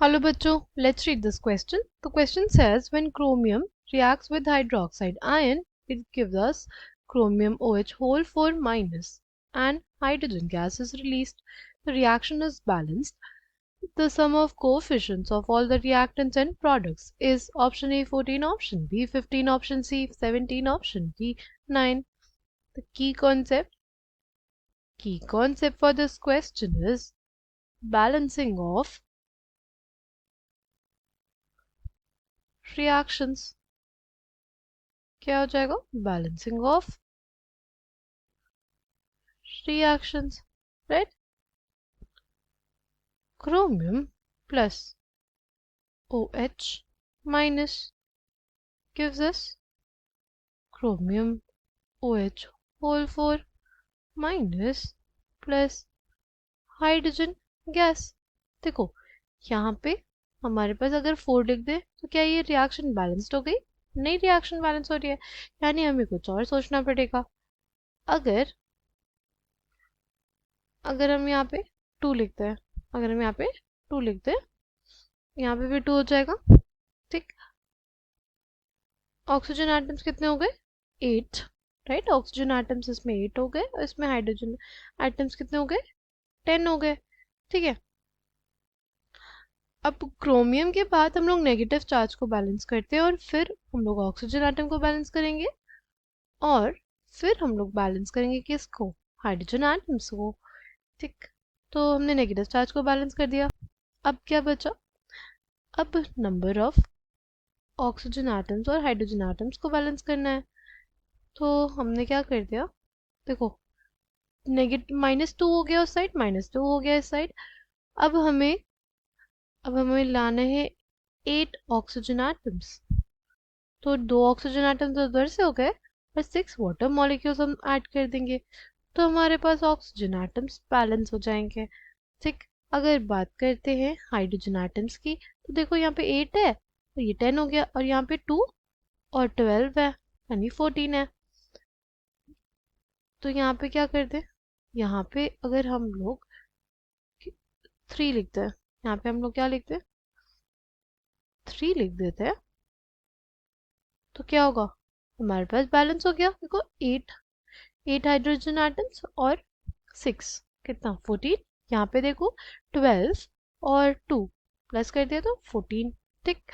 Hello bachcho, let's read this question. The question says when chromium reacts with hydroxide ion, it gives us chromium OH whole 4 minus and hydrogen gas is released. The reaction is balanced. The sum of coefficients of all the reactants and products is option A 14, option B 15, option C 17, option D 9. The key concept for this question is balancing of reactions. क्या हो जाएगा? Balancing of reactions, right? Chromium plus OH minus gives us chromium OH whole 4 minus plus hydrogen gas. देखो यहाँ पे हमारे पास अगर 4 लिख दे तो क्या ये रिएक्शन बैलेंस्ड हो गई? नहीं, रिएक्शन बैलेंस हो रही है, यानी हमें कुछ और सोचना पड़ेगा. अगर अगर हम यहाँ पे 2 लिखते हैं, अगर हम यहाँ पे 2 लिखते हैं, यहाँ पे भी 2 हो जाएगा. ठीक, ऑक्सीजन एटम्स कितने हो गए? 8, राइट. ऑक्सीजन एटम्स इसमें 8 हो गए और इसमें हाइड्रोजन एटम्स कितने हो गए? 10 हो गए. ठीक है, अब क्रोमियम के बाद हम लोग नेगेटिव चार्ज को बैलेंस करते हैं और फिर हम लोग ऑक्सीजन एटम को बैलेंस करेंगे और फिर हम लोग बैलेंस करेंगे किसको? हाइड्रोजन एटम्स को. ठीक, तो हमने नेगेटिव चार्ज को बैलेंस कर दिया. अब क्या बचा? अब नंबर ऑफ ऑक्सीजन एटम्स और हाइड्रोजन एटम्स को बैलेंस करना है. तो हमने क्या कर दिया? देखो नेगेटिव -2 हो गया उस साइड, -2 हो गया इस साइड. अब हमें लाना है 8 ऑक्सीजन एटम्स. तो 2 ऑक्सीजन एटम्स उधर से हो गए और 6 वाटर मॉलिक्यूल्स हम ऐड कर देंगे तो हमारे पास ऑक्सीजन एटम्स बैलेंस हो जाएंगे. ठीक, अगर बात करते हैं हाइड्रोजन एटम्स की तो देखो यहाँ पे 8 है और ये 10 हो गया और यहाँ पे 2 और 12 है यानी 14 है. तो यहाँ पे क्या कर दे? यहाँ पे अगर हम लोग 3 लिखते हैं, यहाँ पे हम लोग क्या लिखते हैं? 3 लिख देते हैं तो क्या होगा? हमारे पास बैलेंस हो गया. देखो 8 हाइड्रोजन एटम्स और 6 कितना? 14. यहाँ पे देखो 12 और 2 प्लस कर दिया तो 14. ठीक,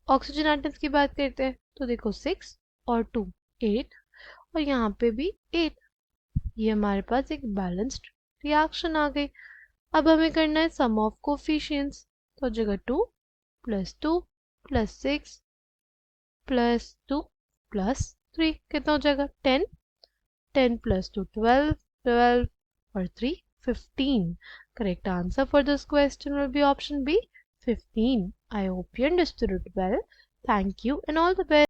ऑक्सीजन एटम्स की बात करते हैं तो देखो 6 और 2 8 और यहाँ पे भी 8. ये हमारे पास एक बैलेंस्ड रिएक्शन आ गई. अब हमें करना है सम ऑफ कोफिशिएंट्स. तो जगह 2 प्लस 2 प्लस 6 प्लस 2 प्लस 3 कितना हो जाएगा? 10. 10 प्लस 2 12, 12 और 3 15. Correct answer for this question will be option B 15. I hope you understood it well. Thank you and all the best.